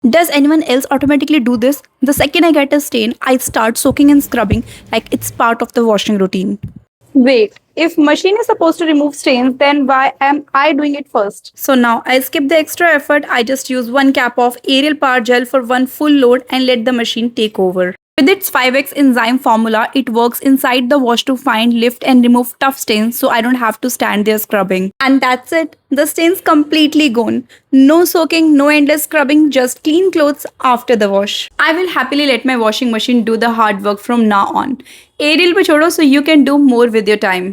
Does anyone else automatically do this? The second I get a stain, I start soaking and scrubbing like it's part of the washing routine. Wait, if machine is supposed to remove stains, then why am I doing it first? So now I skip the extra effort. I just use one cap of Ariel Power Gel for one full load and let the machine take over. With its 5x enzyme formula, it works inside the wash to find, lift and remove tough stains so I don't have to stand there scrubbing. And that's it. The stains completely gone. No soaking, no endless scrubbing, just clean clothes after the wash. I will happily let my washing machine do the hard work from now on. Ariel pe chodo so you can do more with your time.